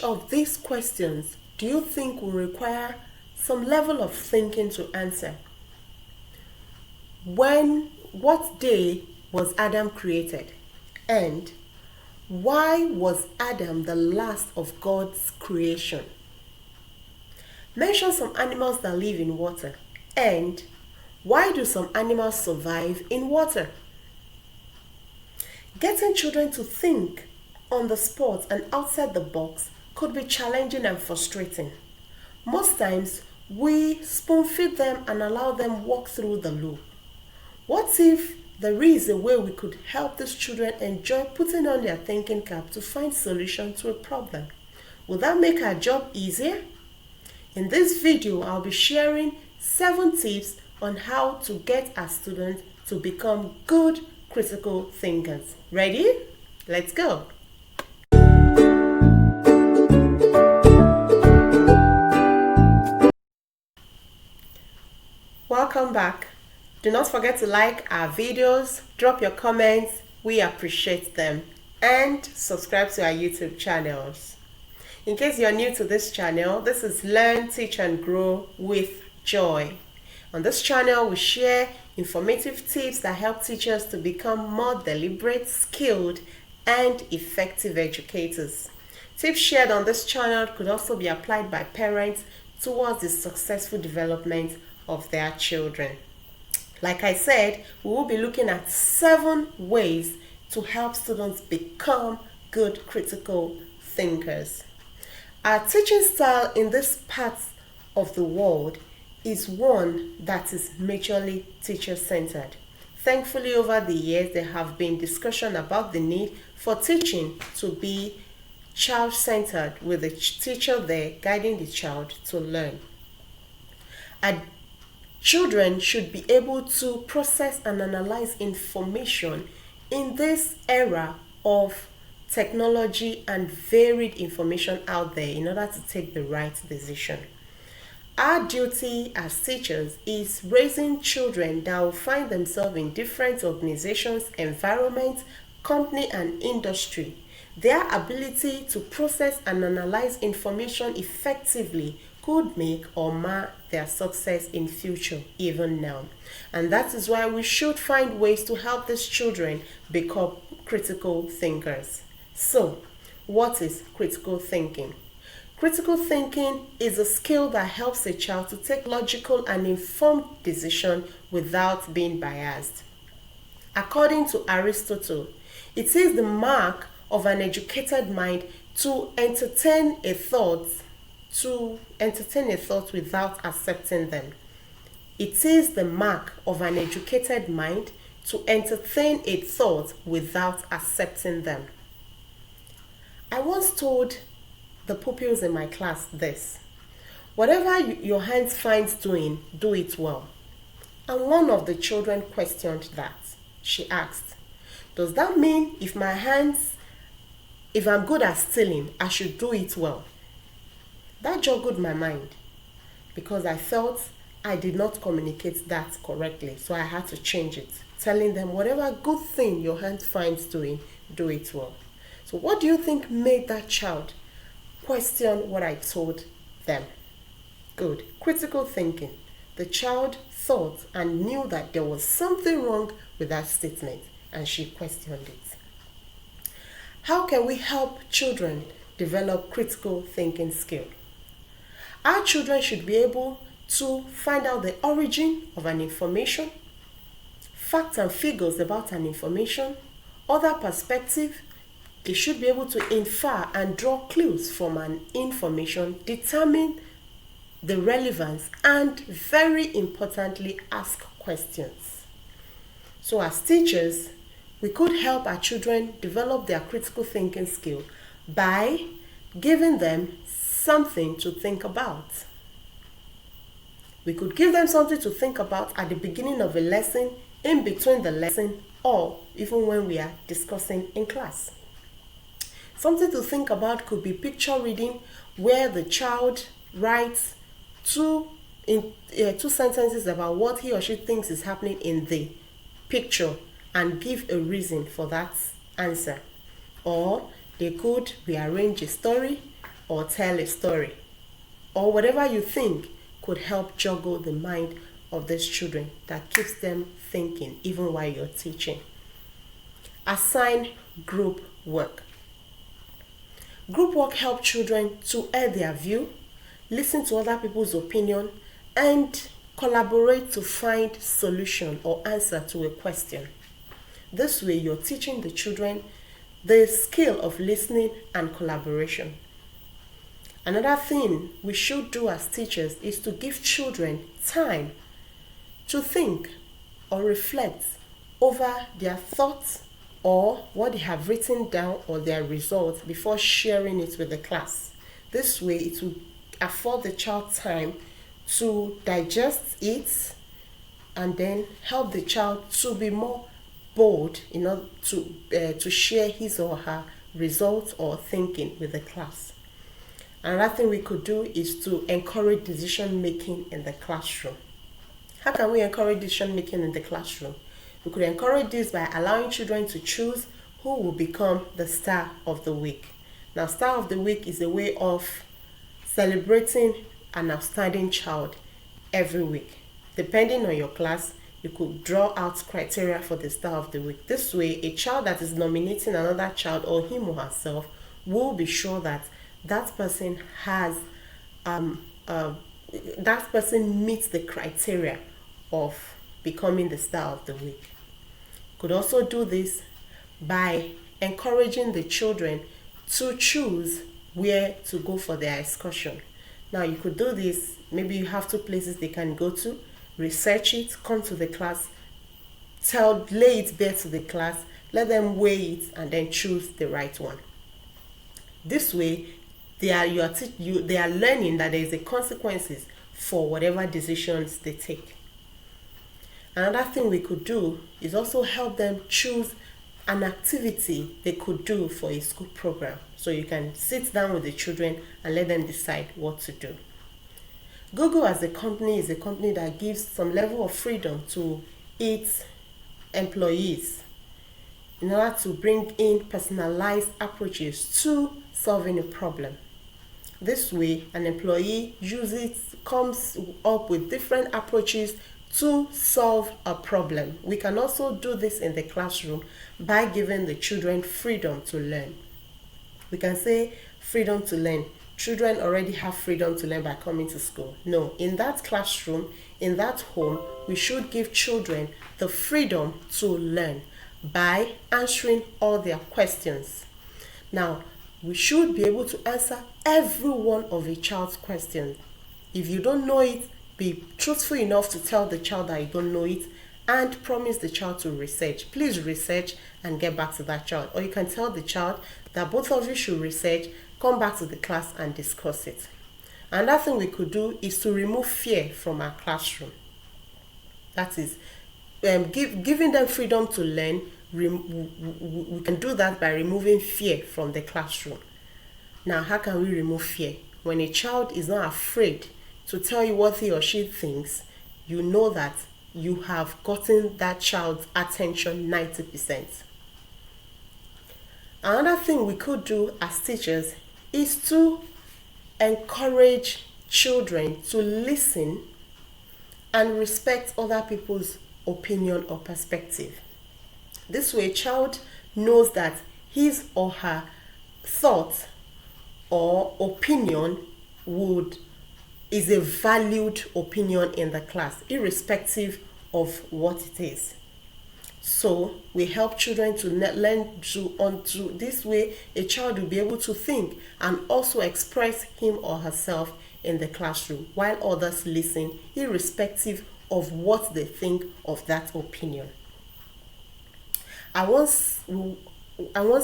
of these questions do you think will require some level of thinking to answer? What day was Adam created? And why was Adam the last of God's creation? Mention some animals that live in water. And why do some animals survive in water? Getting children to think on the spot and outside the box could be challenging and frustrating. Most times, we spoon feed them and allow them walk through the loop. What if there is a way we could help these children enjoy putting on their thinking cap to find solution to a problem? Will that make our job easier? In this video, I'll be sharing 7 tips on how to get our students to become good critical thinkers. Ready? Let's go! Welcome back. Do not forget to like our videos, drop your comments, we appreciate them, and subscribe to our YouTube channels. In case you're new to this channel, this is Learn, Teach and Grow with Joy. On this channel, we share informative tips that help teachers to become more deliberate, skilled, and effective educators. Tips shared on this channel could also be applied by parents towards the successful development of their children. Like I said, we will be looking at 7 ways to help students become good critical thinkers. Our teaching style in this part of the world is one that is majorly teacher-centered. Thankfully, over the years, there have been discussion about the need for teaching to be child-centered, with the teacher there guiding the child to learn. Our children should be able to process and analyze information in this era of technology and varied information out there in order to take the right decision. Our duty as teachers is raising children that will find themselves in different organizations, environments, company and industry. Their ability to process and analyze information effectively could make or mar their success in future, even now. And that is why we should find ways to help these children become critical thinkers. So, what is critical thinking? Critical thinking is a skill that helps a child to take logical and informed decisions without being biased. According to Aristotle, it is the mark of an educated mind to entertain a thought without accepting them. It is the mark of an educated mind to entertain a thought without accepting them. I once told the pupils in my class this: whatever your hands finds doing, do it well. And one of the children questioned that. She asked, does that mean if I'm good at stealing, I should do it well? That joggled my mind because I felt I did not communicate that correctly, so I had to change it, telling them whatever good thing your hand finds doing, do it well. So what do you think made that child question what I told them? Good. Critical thinking. The child thought and knew that there was something wrong with that statement, and she questioned it. How can we help children develop critical thinking skill? Our children should be able to find out the origin of an information, facts and figures about an information, other perspective. They should be able to infer and draw clues from an information, determine the relevance, and very importantly, ask questions. So as teachers, we could help our children develop their critical thinking skill by giving them something to think about. We could give them something to think about at the beginning of a lesson, in between the lesson, or even when we are discussing in class. Something to think about could be picture reading, where the child writes two sentences about what he or she thinks is happening in the picture and give a reason for that answer. Or they could rearrange a story or tell a story, or whatever you think could help juggle the mind of these children that keeps them thinking even while you're teaching. Assign group work. Group work helps children to air their view, listen to other people's opinion, and collaborate to find solution or answer to a question. This way, you're teaching the children the skill of listening and collaboration. Another thing we should do as teachers is to give children time to think or reflect over their thoughts or what they have written down or their results before sharing it with the class. This way, it will afford the child time to digest it and then help the child to be more bold in order to share his or her results or thinking with the class. Another thing we could do is to encourage decision making in the classroom. How can we encourage decision making in the classroom? We could encourage this by allowing children to choose who will become the star of the week. Now, star of the week is a way of celebrating an outstanding child every week. Depending on your class, you could draw out criteria for the star of the week. This way, a child that is nominating another child or him or herself will be sure that that person has that person meets the criteria of becoming the star of the week. Could also do this by encouraging the children to choose where to go for their excursion. Now, you could do this, maybe you have two places they can go to, research it, come to the class, lay it bare to the class, let them weigh it, and then choose the right one. This way, they are learning that there is a consequences for whatever decisions they take. Another thing we could do is also help them choose an activity they could do for a school program. So you can sit down with the children and let them decide what to do. Google as a company is a company that gives some level of freedom to its employees in order to bring in personalized approaches to solving a problem. This way, an employee comes up with different approaches to solve a problem. We can also do this in the classroom by giving the children freedom to learn. We can say freedom to learn. Children already have freedom to learn by coming to school. No, in that classroom, in that home, we should give children the freedom to learn by answering all their questions. Now, we should be able to answer every one of a child's questions. If you don't know it, be truthful enough to tell the child that you don't know it and promise the child to research. Please research and get back to that child. Or you can tell the child that both of you should research, come back to the class and discuss it. Another thing we could do is to remove fear from our classroom. That is, giving them freedom to learn. We can do that by removing fear from the classroom. Now, how can we remove fear? When a child is not afraid to tell you what he or she thinks, you know that you have gotten that child's attention 90%. Another thing we could do as teachers is to encourage children to listen and respect other people's opinion or perspective. This way, a child knows that his or her thought or opinion is a valued opinion in the class, irrespective of what it is. So we help children to learn onto this way. A child will be able to think and also express him or herself in the classroom while others listen, irrespective of what they think of that opinion. I once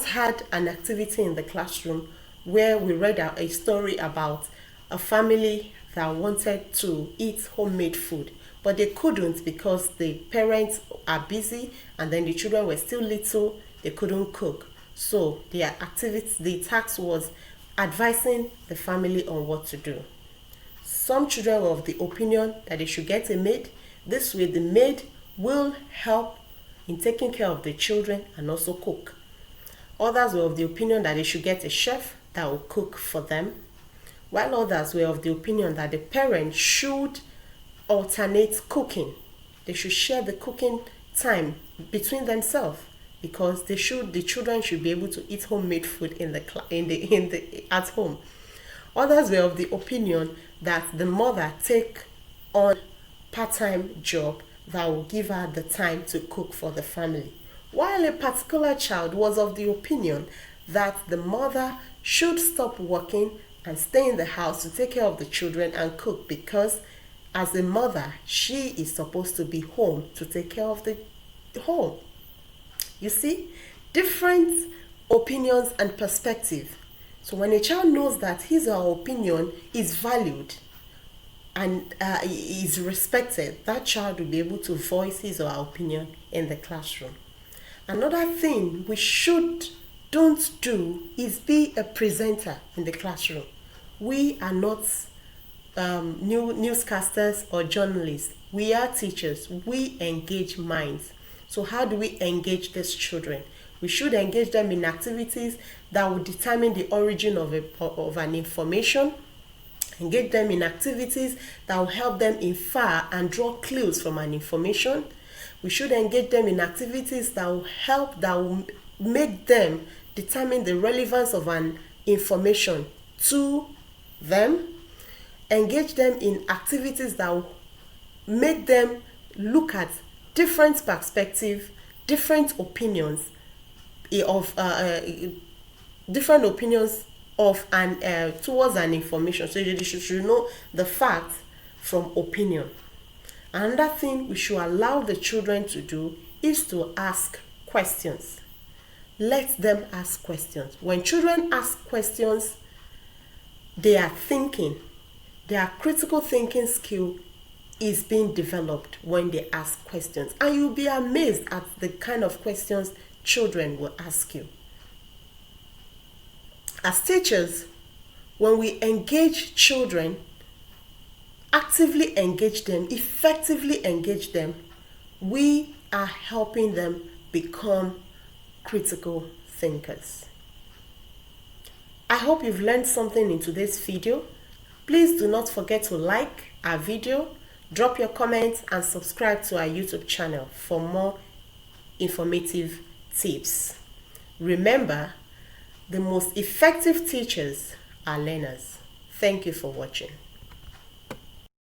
had an activity in the classroom where we read a story about a family that wanted to eat homemade food, but they couldn't because the parents are busy and then the children were still little, they couldn't cook. So the task was advising the family on what to do. Some children were of the opinion that they should get a maid. This way the maid will help in taking care of the children and also cook. Others were of the opinion that they should get a chef that will cook for them. while others were of the opinion that the parents should alternate cooking. They should share the cooking time between themselves, because the children should be able to eat homemade food at home. Others were of the opinion that the mother take on part-time job that will give her the time to cook for the family, while a particular child was of the opinion that the mother should stop working and stay in the house to take care of the children and cook, because as a mother, she is supposed to be home to take care of the home. You see, different opinions and perspective. So when a child knows that his or her opinion is valued and is respected, that child will be able to voice his or her opinion in the classroom. Another thing we don't do is be a presenter in the classroom. We are not newscasters or journalists. We are teachers. We engage minds. So how do we engage these children? We should engage them in activities that will determine the origin of an information. Engage them in activities that will help them infer and draw clues from an information. We should engage them in activities that will make them determine the relevance of an information to them. Engage them in activities that will make them look at different perspectives, different opinions of towards an information. So you should know the fact from opinion. Another thing we should allow the children to do is to ask questions. Let them ask questions. When children ask questions, they are thinking. Their critical thinking skill is being developed when they ask questions. And you'll be amazed at the kind of questions children will ask you. As teachers, when we engage children, actively engage them, effectively engage them, we are helping them become critical thinkers. I hope you've learned something in today's video. Please do not forget to like our video, drop your comments, and subscribe to our YouTube channel for more informative tips. Remember, the most effective teachers are learners. Thank you for watching.